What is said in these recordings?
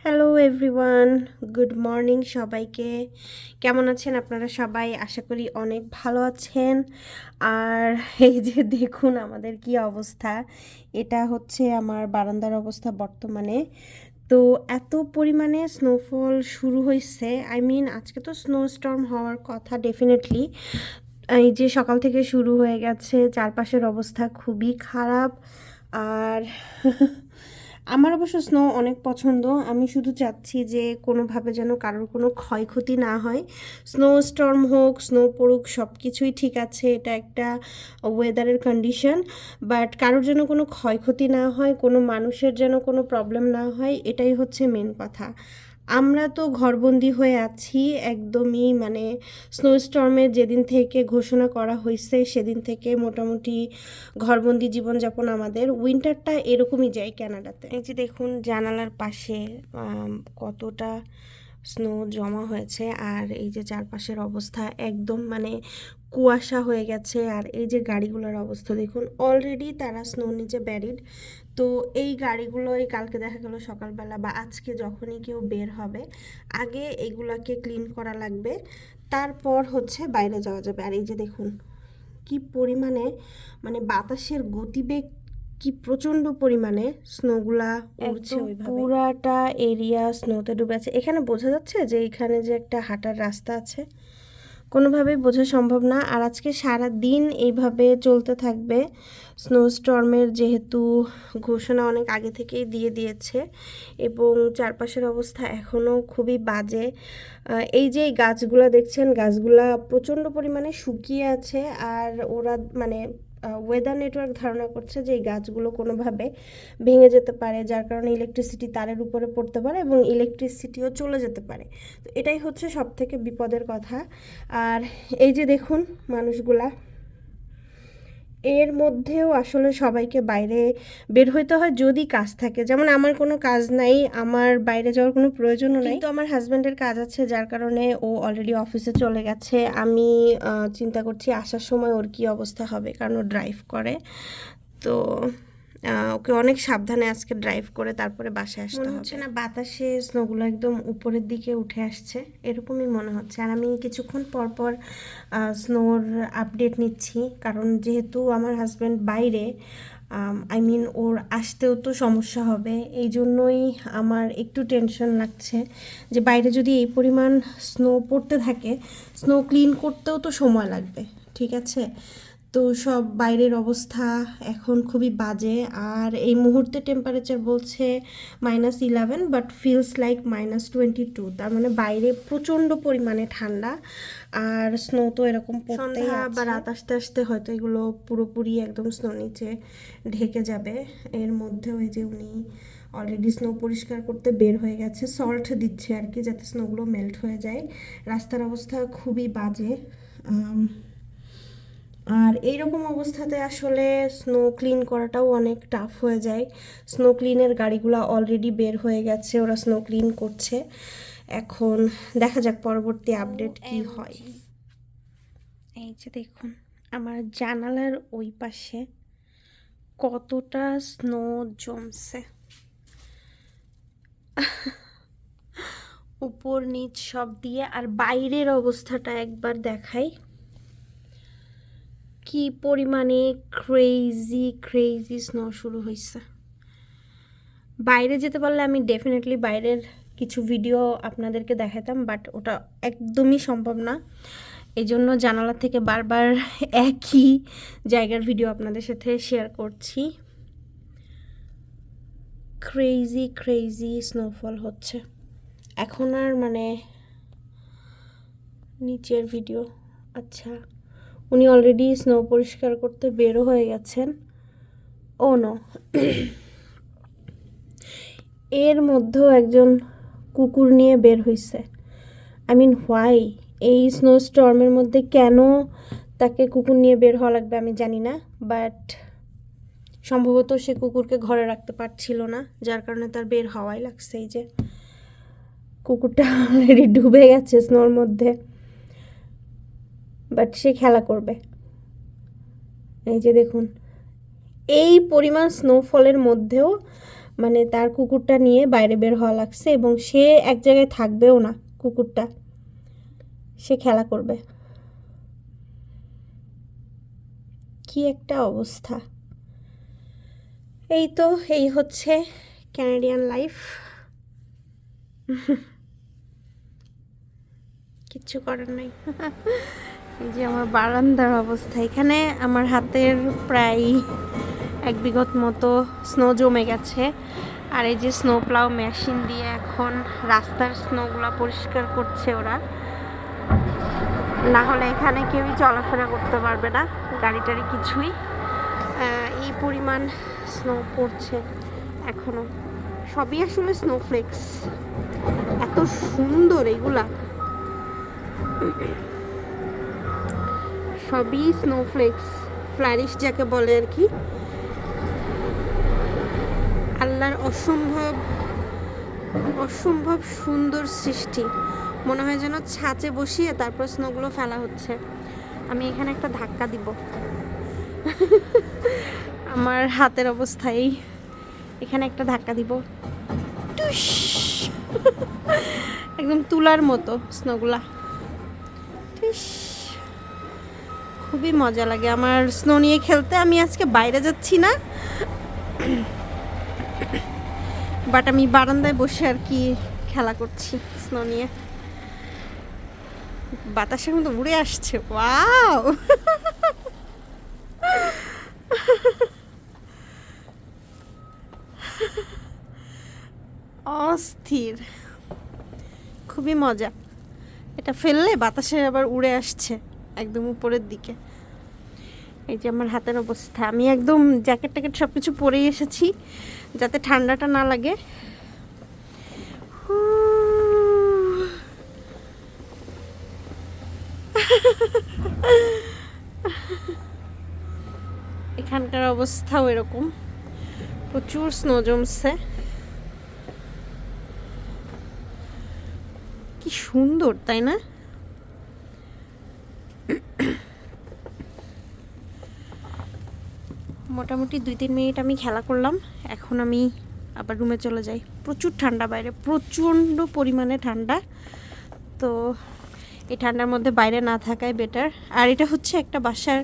Hello everyone, good morning সবাইকে। কেমন আছেন আপনারা সবাই? আশা করি অনেক ভালো আছেন। আর এই যে দেখুন আমাদের কি অবস্থা। এটা হচ্ছে আমার বারান্দার অবস্থা বর্তমানে। তো এত পরিমাণে স্নোফল শুরু হয়েছে, আজকে তো স্নো স্টর্ম হওয়ার কথা ডেফিনেটলি। এই যে সকাল থেকে শুরু হয়ে গেছে, চারপাশের অবস্থা খুবই খারাপ। আর আমার অবশ্য স্নো অনেক পছন্দ। আমি শুধু চাচ্ছি যে কোনোভাবে যেন কারোর কোনো ক্ষয়ক্ষতি না হয়। স্নো স্টর্ম হোক, স্নো পড়ুক, সব কিছুই ঠিক আছে, এটা একটা ওয়েদারের কন্ডিশন। বাট কারোর যেন কোনো ক্ষয়ক্ষতি না হয়, কোনো মানুষের যেন কোনো প্রবলেম না হয়, এটাই হচ্ছে মেন কথা। আমরা তো ঘরবন্দি হয়ে আছি একদমই, স্নো স্টর্মের যেদিন থেকে ঘোষণা করা হয়েছে সেদিন থেকে মোটামুটি ঘরবন্দি জীবনযাপন আমাদের। উইন্টারটা এরকমই যায় কানাডাতে। এই যে দেখুন জানালার পাশে কতটা স্নো জমা হয়েছে, আর এই যে চারপাশের অবস্থা একদম কুয়াশা হয়ে গেছে। আর এই যে গাড়িগুলোর অবস্থা দেখুন, অলরেডি তারা স্নোর নিচে ব্যারিড। তো এই গাড়িগুলোই কালকে দেখা গেল সকালবেলা বা আজকে যখনই কেউ বের হবে, আগে এগুলাকে ক্লিন করা লাগবে, তারপর হচ্ছে বাইরে যাওয়া যাবে। আর এই যে দেখুন কি পরিমাণে বাতাসের গতিবেগ, কি প্রচণ্ড পরিমাণে স্নোগুলা উড়ছে ওইভাবে। পুরাটা এরিয়া স্নোতে ডুবে আছে। এখানে বোঝা যাচ্ছে যে এখানে যে একটা হাঁটার রাস্তা আছে, কোনোভাবেই বোঝা সম্ভব না। আর আজকে সারা দিন এইভাবে চলতে থাকবে। স্নো স্টর্মের যেহেতু ঘোষণা অনেক আগে থেকেই দিয়ে দিয়েছে, এবং চারপাশের অবস্থা এখনও খুবই বাজে। এই যে এই গাছগুলা দেখছেন, গাছগুলা প্রচণ্ড পরিমাণে শুকিয়ে আছে। আর ওরা ওয়েদার নেটওয়ার্ক ধারণা করছে যে এই গাছগুলো কোনোভাবে ভেঙে যেতে পারে, যার কারণে ইলেকট্রিসিটি তারের উপরে পড়তে পারে এবং ইলেকট্রিসিটিও চলে যেতে পারে। তো এটাই হচ্ছে সবথেকে বিপদের কথা। আর এই যে দেখুন মানুষগুলা, এর মধ্যেও আসলে সবাইকে বাইরে বের হইতে হয় যদি কাজ থাকে। যেমন আমার কোনো কাজ নাই, আমার বাইরে যাওয়ার কোনো প্রয়োজনও নাই, কিন্তু আমার হাজব্যান্ডের কাজ আছে, যার কারণে ও অলরেডি অফিসে চলে গেছে। আমি চিন্তা করছি আসার সময় ওর কী অবস্থা হবে, কারণ ও ড্রাইভ করে। তো ওকে অনেক সাবধানে আজকে ড্রাইভ করে তারপরে বাসায় আসতে হবে। মনে হচ্ছে না বাতাসে স্নোগুলো একদম উপরের দিকে উঠে আসছে, এরকমই মনে হচ্ছে। আর আমি কিছুক্ষণ পর পর স্নোর আপডেট নিচ্ছি, কারণ যেহেতু আমার হাজব্যান্ড বাইরে, ওর আসতেও তো সমস্যা হবে। এই জন্যই আমার একটু টেনশন লাগছে যে বাইরে যদি এই পরিমাণ স্নো পড়তে থাকে, স্নো ক্লিন করতেও তো সময় লাগবে, ঠিক আছে? তো সব বাইরের অবস্থা এখন খুবই বাজে। আর এই মুহূর্তে টেম্পারেচার বলছে -11, বাট ফিলস লাইক -22। তার মানে বাইরে প্রচণ্ড পরিমাণে ঠান্ডা। আর স্নো তো এরকম সন্ধ্যা বা রাত আসতে আসতে হয়তো এগুলো পুরোপুরি একদম স্নো নিচে ঢেকে যাবে। এর মধ্যেও এই যে উনি অলরেডি স্নো পরিষ্কার করতে বের হয়ে গেছে, সল্ট দিচ্ছে আর কি, যাতে স্নোগুলো মেল্ট হয়ে যায়। রাস্তার অবস্থা খুবই বাজে। আর এইরকম অবস্থাতে আসলে স্নো ক্লিন করাটাও অনেক টাফ হয়ে যায়। স্নো ক্লিনের গাড়িগুলো অলরেডি বের হয়ে গেছে, ওরা স্নো ক্লিন করছে। এখন দেখা যাক পরবর্তী আপডেট কি হয়। এই যে দেখুন আমার জানালার ওই পাশে কতটা স্নো জমছে, উপর নিচ সব দিয়ে। আর বাইরের অবস্থাটা একবার দেখাই, কি পরিমাণে ক্রেজি স্নো শুরু হয়েছে। বাইরে যেতে পারলে আমি ডেফিনেটলি বাইরের কিছু ভিডিও আপনাদেরকে দেখাতাম, বাট ওটা একদমই সম্ভব না। এই জন্য জানালা থেকে বারবার একই জায়গার ভিডিও আপনাদের সাথে শেয়ার করছি। ক্রেজি স্নোফল হচ্ছে এখন। আর নিচের ভিডিও, আচ্ছা উনি অলরেডি স্নো পরিষ্কার করতে বেরো হয়ে গেছেন। ও নো, এর মধ্যেও একজন কুকুর নিয়ে বের হয়েছে। হোয়াই এই স্নো স্টর্মের মধ্যে কেন তাকে কুকুর নিয়ে বের হওয়া লাগবে আমি জানি না, বাট সম্ভবত সে কুকুরকে ঘরে রাখতে পারছিল না, যার কারণে তার বের হওয়াই লাগছে। এই যে কুকুরটা অলরেডি ডুবে গেছে স্নোর মধ্যে, বাট সে খেলা করবে। এই যে দেখুন এই পরিমাণ স্নোফলের মধ্যেও মানে তার কুকুরটা নিয়ে বাইরে বের হওয়া লাগছে এবং সে এক জায়গায় থাকবেও না। কুকুরটা সে খেলা করবে। কি একটা অবস্থা। এই তো, এই হচ্ছে ক্যানাডিয়ান লাইফ। কিচ্ছু করার নাই। এই যে আমার বারান্দার অবস্থা, এখানে আমার হাতের প্রায় 1 বিঘত মতো স্নো জমে গেছে। আর এই যে স্নো প্লাউ মেশিন দিয়ে এখন রাস্তার স্নোগুলো পরিষ্কার করছে ওরা, না হলে এখানে কেউই চলাফেরা করতে পারবে না, গাড়ি টাড়ি কিছুই। এই পরিমাণ স্নো পড়ছে এখনো, সবই আসলে স্নোফ্লেক্স। এত সুন্দর এগুলা, সবই স্নোফ্লেক্স, ফ্লারিশ যাকে বলে আর কি। আল্লাহর অসম্ভব অসম্ভব সুন্দর সৃষ্টি। মনে হয় যেন ছাঁচে বসিয়ে তারপর স্নোগুলো ফেলা হচ্ছে। আমি এখানে একটা ধাক্কা দিব। আমার হাতের অবস্থায় এখানে একটা ধাক্কা দিব, একদম তুলার মতো স্নোগুলা। খুবই মজা লাগে আমার স্নো নিয়ে খেলতে। আমি আজকে বাইরে যাচ্ছি না, বাট আমি বারান্দায় বসে আর কি খেলা করছি স্নো নিয়ে। বাতাসের মতো উড়ে আসছে, ওয়াও। অস্থির, খুবই মজা। এটা ফেললে বাতাসে আবার উড়ে আসছে একদম উপরের দিকে। এই যে আমার হাতের অবস্থা, আমি একদম জ্যাকেট ট্যাকেট সব কিছু পরেই এসেছি যাতে ঠান্ডাটা না লাগে। এখানকার অবস্থাও এরকম, প্রচুর স্নো জমছে। কি সুন্দর তাই না? মোটামুটি 2-3 মিনিট আমি খেলা করলাম, এখন আমি আবার রুমে চলে যাই। প্রচুর ঠান্ডা বাইরে, প্রচণ্ড পরিমাণে ঠান্ডা। তো এই ঠান্ডার মধ্যে বাইরে না থাকাই বেটার। আর এটা হচ্ছে একটা বাসার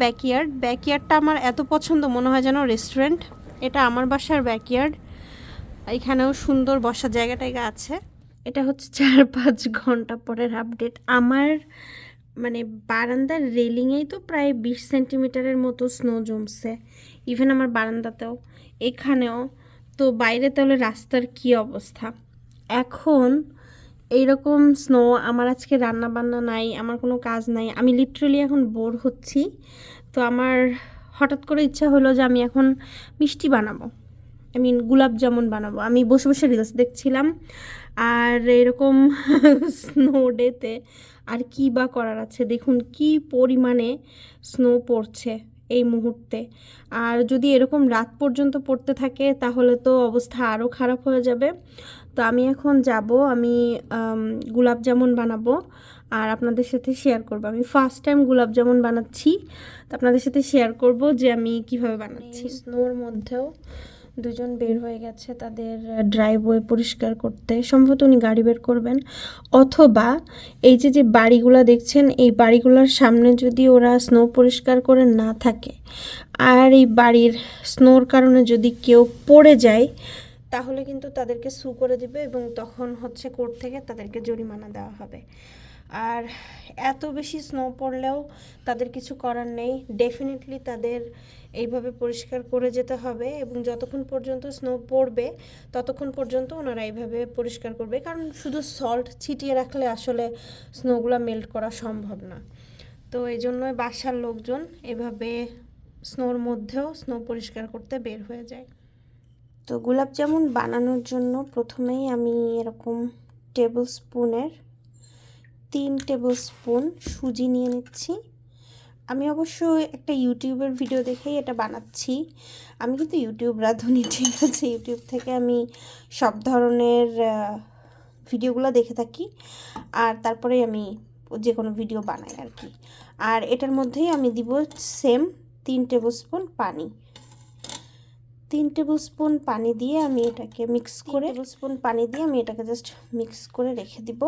ব্যাকইয়ার্ড। ব্যাকইয়ার্ডটা আমার এত পছন্দ, মনে হয় যেন রেস্টুরেন্ট। এটা আমার বাসার ব্যাকইয়ার্ড, এখানেও সুন্দর বসার জায়গা টায়গা আছে। এটা হচ্ছে 4-5 ঘন্টা পরের আপডেট। আমার মানে বারান্দার রেলিংয়েই তো প্রায় 20 সেন্টিমিটারের মতো স্নো জমছে, ইভেন আমার বারান্দাতেও, এখানেও। তো বাইরে তাহলে রাস্তার কি অবস্থা এখন। এইরকম স্নো, আমার আজকে রান্না বান্না নাই, আমার কোনো কাজ নাই, আমি লিটারালি এখন বোর হচ্ছি। তো আমার হঠাৎ করে ইচ্ছা হলো যে আমি এখন মিষ্টি বানাবো, গোলাপ জামুন বানাবো। আমি বসে বসে রিলস দেখছিলাম, আর এরকম স্নো ডেতে আর কি বা করার আছে। দেখুন কি পরিমাণে স্নো পড়ছে এই মুহূর্তে। আর যদি এরকম রাত পর্যন্ত পড়তে থাকে তাহলে তো অবস্থা আরও খারাপ হয়ে যাবে। তো আমি এখন যাব, আমি গোলাপ জামুন বানাবো আর আপনাদের সাথে শেয়ার করব। আমি ফার্স্ট টাইম গোলাপ জামুন বানাচ্ছি, তো আপনাদের সাথে শেয়ার করব যে আমি কিভাবে বানাচ্ছি। স্নোর মধ্যেও দুজন বের হয়ে গেছে তাদের ড্রাইভওয়ে পরিষ্কার করতে, সম্ভবত উনি গাড়ি বের করবেন। অথবা এই যে যে বাড়িগুলো দেখছেন, এই বাড়িগুলোর সামনে যদি ওরা স্নো পরিষ্কার করে না থাকে আর এই বাড়ির স্নোর কারণে যদি কেউ পড়ে যায় তাহলে কিন্তু তাদেরকে সু করে দিবে এবং তখন হচ্ছে কোর্ট থেকে তাদেরকে জরিমানা দেওয়া হবে। আর এত বেশি স্নো পড়লেও তাদের কিছু করার নেই, ডেফিনেটলি তাদের এইভাবে পরিষ্কার করে যেতে হবে। এবং যতক্ষণ পর্যন্ত স্নো পড়বে ততক্ষণ পর্যন্ত ওনারা এইভাবে পরিষ্কার করবে, কারণ শুধু সল্ট ছিটিয়ে রাখলে আসলে স্নোগুলো মেল্ট করা সম্ভব না। তো এই জন্যই বাসার লোকজন এভাবে স্নোর মধ্যেও স্নো পরিষ্কার করতে বের হয়ে যায়। তো গোলাপ জামুন বানানোর জন্য প্রথমেই আমি এরকম টেবিল স্পুনের 3 টেবিল স্পুন সুজি নিয়ে নিচ্ছি। আমি অবশ্য একটা ইউটিউবের ভিডিও দেখেই এটা বানাচ্ছি, আমি কিন্তু ইউটিউব রাঁধুনি, ঠিক আছে? ইউটিউব থেকে আমি সব ধরনের ভিডিওগুলো দেখে থাকি আর তারপরে আমি যে কোনো ভিডিও বানাই আর কি। আর এটার মধ্যেই আমি দিব সেম 3 টেবিল স্পুন পানি। 3 টেবিল স্পুন পানি দিয়ে আমি এটাকে মিক্স করে জাস্ট মিক্স করে রেখে দিব,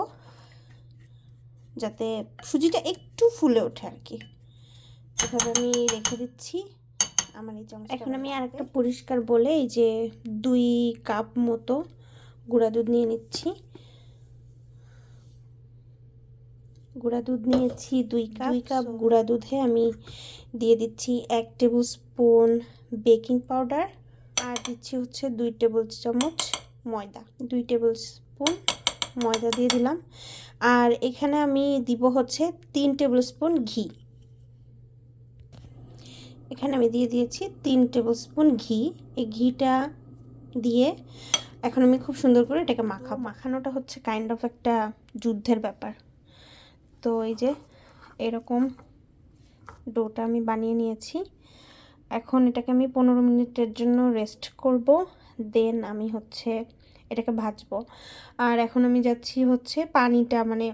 যাতে সুজিটা একটু ফুলে ওঠে আর কি। এভাবে আমি রেখে দিচ্ছি আমার এই চামচ। এখন আমি আরেকটা পরিষ্কার বলে এই যে 2 কাপ মতো গুঁড়া দুধ নিয়ে নিচ্ছি। গুঁড়া দুধ নিয়েছি 2 কাপ গুঁড়া দুধে আমি দিয়ে দিচ্ছি 1 টেবিল স্পুন বেকিং পাউডার, আর দিচ্ছি হচ্ছে 2 টেবিল চামচ ময়দা। 2 টেবিল স্পুন ময়দা দিয়ে দিলাম। আর এখানে আমি দিব হচ্ছে 3 টেবিল স্পুন ঘি। এখানে আমি দিয়ে দিয়েছি 3 টেবিল স্পুন ঘি। এই ঘিটা দিয়ে এখন আমি খুব সুন্দর করে এটাকে মাখানোটা হচ্ছে কাইন্ড অফ একটা যুদ্ধের ব্যাপার। তো এই যে এরকম ডোটা আমি বানিয়ে নিয়েছি। এখন এটাকে আমি 15 মিনিটের জন্য রেস্ট করব, দেন আমি হচ্ছে এটাকে ভাজবো। আর এখন আমি যাচ্ছি হচ্ছে পানিটা মানে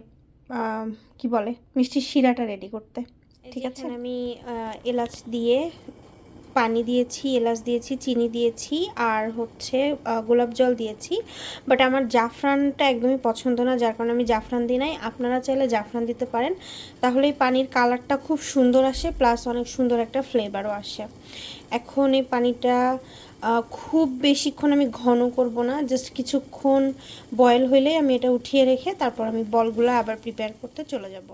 কি বলে মিষ্টির শিরাটা রেডি করতে। ঠিক আছে, আমি এলাচ দিয়ে পানি দিয়েছি, এলাচ দিয়েছি, চিনি দিয়েছি, আর হচ্ছে গোলাপ জল দিয়েছি। বাট আমার জাফরানটা একদমই পছন্দ না, যার কারণে আমি জাফরান দিই নাই। আপনারা চাইলে জাফরান দিতে পারেন, তাহলে এই পানির কালারটা খুব সুন্দর আসে, প্লাস অনেক সুন্দর একটা ফ্লেভারও আসে। এখন এই পানিটা খুব বেশিক্ষণ আমি ঘন করব না, জাস্ট কিছুক্ষণ বয়েল হইলেই আমি এটা উঠিয়ে রেখে তারপর আমি বলগুলো আবার প্রিপেয়ার করতে চলে যাব।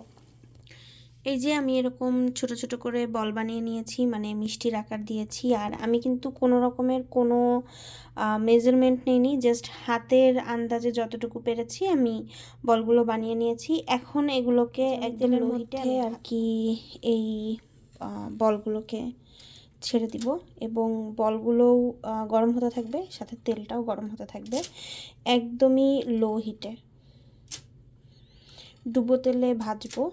এই যে আমি এরকম ছোট ছোট করে বল বানিয়ে নিয়েছি, মানে মিষ্টির আকার দিয়েছি। আর আমি কিন্তু কোনো রকমের কোনো মেজারমেন্ট নিইনি, জাস্ট হাতের আন্দাজে যতটুকু পেরেছি আমি বলগুলো বানিয়ে নিয়েছি। এখন এগুলোকে একদম লোহিতে আর কি এই বলগুলোকে ছেড়ে দিব, এবং বলগুলোও গরম হতে থাকবে, সাথে তেলটাও গরম হতে থাকবে, একদমই লো হিটে ডুবো তেলে ভাজবো।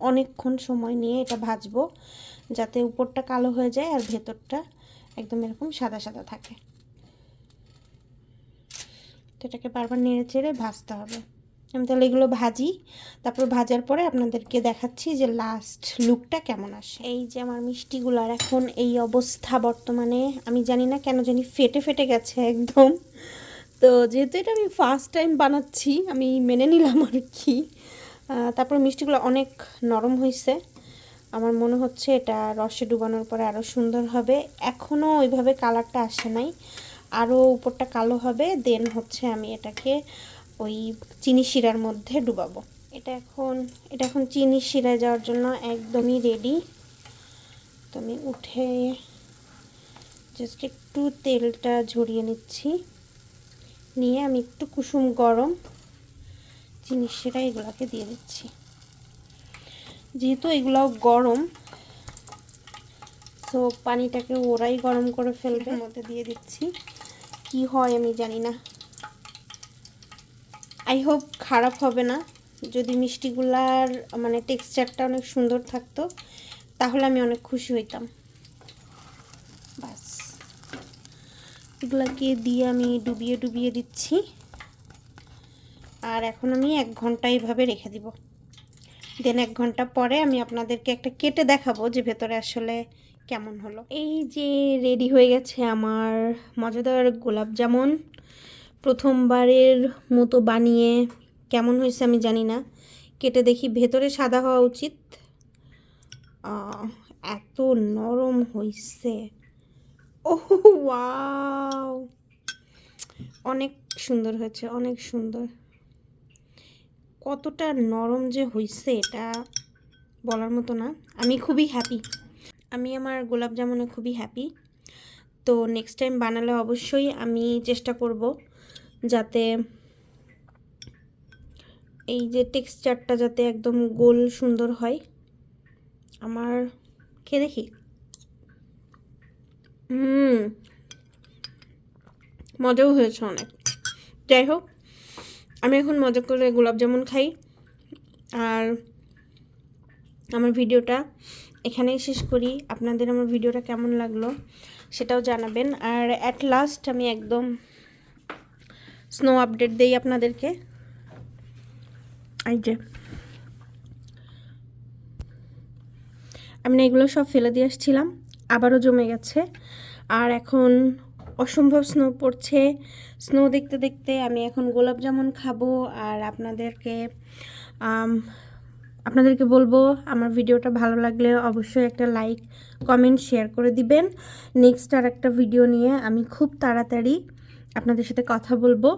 অনেকক্ষণ সময় নিয়ে এটা ভাজবো, যাতে উপরটা কালো হয়ে যায় আর ভেতরটা একদম এরকম সাদা সাদা থাকে। তো এটাকে বারবার নেড়ে চেড়ে ভাজতে হবে। আমি তাহলে এগুলো ভাজি, তারপর ভাজার পরে আপনাদেরকে দেখাচ্ছি যে লাস্ট লুকটা কেমন আসে। এই যে আমার মিষ্টিগুলার এখন এই অবস্থা বর্তমানে, আমি জানি না কেন জানি ফেটে ফেটে গেছে একদম। তো যেহেতু এটা আমি ফার্স্ট টাইম বানাচ্ছি, আমি মেনে নিলাম আর কি। তারপর মিষ্টিগুলো অনেক নরম হয়েছে, আমার মনে হচ্ছে এটা রসে ডুবানোর পরে আরও সুন্দর হবে। এখনও ওইভাবে কালারটা আসে নাই, আরও উপরটা কালো হবে, দেন হচ্ছে আমি এটাকে ওই চিনি শিরার মধ্যে ডুবাবো। এটা এখন চিনি শিরায় যাওয়ার জন্য একদমই রেডি। তো আমি উঠে জাস্ট একটু তেলটা ঝরিয়ে নিচ্ছি, নিয়ে আমি একটু কুসুম গরম চিনি শিরা এগুলোকে দিয়ে দিচ্ছি। যেহেতু এগুলাও গরম, তো পানিটাকে ওরাই গরম করে ফেলবে, মধ্যে দিয়ে দিচ্ছি। কি হয় আমি জানি না, আই হোপ খারাপ হবে না। যদি মিষ্টিগুলার মানে টেক্সচারটা অনেক সুন্দর থাকতো তাহলে আমি অনেক খুশি হইতাম। বাস এগুলাকে দিয়ে আমি ডুবিয়ে ডুবিয়ে দিচ্ছি, আর এখন আমি 1 ঘন্টা এইভাবে রেখে দিব। দেন 1 ঘন্টা পরে আমি আপনাদেরকে একটা কেটে দেখাবো যে ভেতরে আসলে কেমন হলো। এই যে রেডি হয়ে গেছে আমার মজাদার গোলাপ জামুন। প্রথমবারের মতো বানিয়ে কেমন হয়েছে আমি জানি না, কেটে দেখি ভেতরে সাদা হওয়া উচিত। এত নরম হয়েছে, ওহ ওয়াও, অনেক সুন্দর হয়েছে, অনেক সুন্দর। কতটা নরম যে হয়েছে এটা বলার মতো না। আমি খুবই হ্যাপি, আমি আমার গোলাপ জামুনে খুবই হ্যাপি। তো নেক্সট টাইম বানালে অবশ্যই আমি চেষ্টা করব যাতে এই যে টেক্সচারটা যাতে একদম গোল সুন্দর হয়। আমার খেয়ে দেখি, মজাও হয়েছে অনেক। যাই হোক, আমি এখন মজা করে গোলাপ জামুন খাই, আর আমার ভিডিওটা এখানেই শেষ করি। আপনাদের আমার ভিডিওটা কেমন লাগলো সেটাও জানাবেন। আর অ্যাট লাস্ট আমি একদম স্নো আপডেট দেই আপনাদেরকে। এই যে আমি না এগুলো সব ফেলে দিয়ে আসছিলাম, আবারও জমে গেছে। আর এখন অসম্ভব স্নো পড়ছে। স্নো দেখতে দেখতে আমি এখন গোলাপ জামুন খাবো। আর আপনাদেরকে বলবো আমার ভিডিওটা ভালো লাগলে অবশ্যই একটা লাইক, কমেন্ট, শেয়ার করে দিবেন। নেক্সট আর একটা ভিডিও নিয়ে আমি খুব তাড়াতাড়ি আপনাদের সাথে কথা বলবো।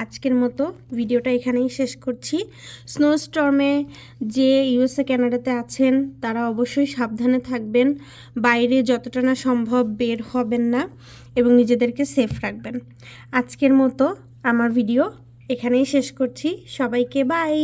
আজকের মতো ভিডিওটা এখানেই শেষ করছি। স্নোস্টর্মে যে ইউএসএ কানাডাতে আছেন তারা অবশ্যই সাবধানে থাকবেন, বাইরে যতটা না সম্ভব বের হবেন না এবং নিজেদেরকে সেফ রাখবেন। আজকের মতো আমার ভিডিও এখানেই শেষ করছি। সবাইকে বাই।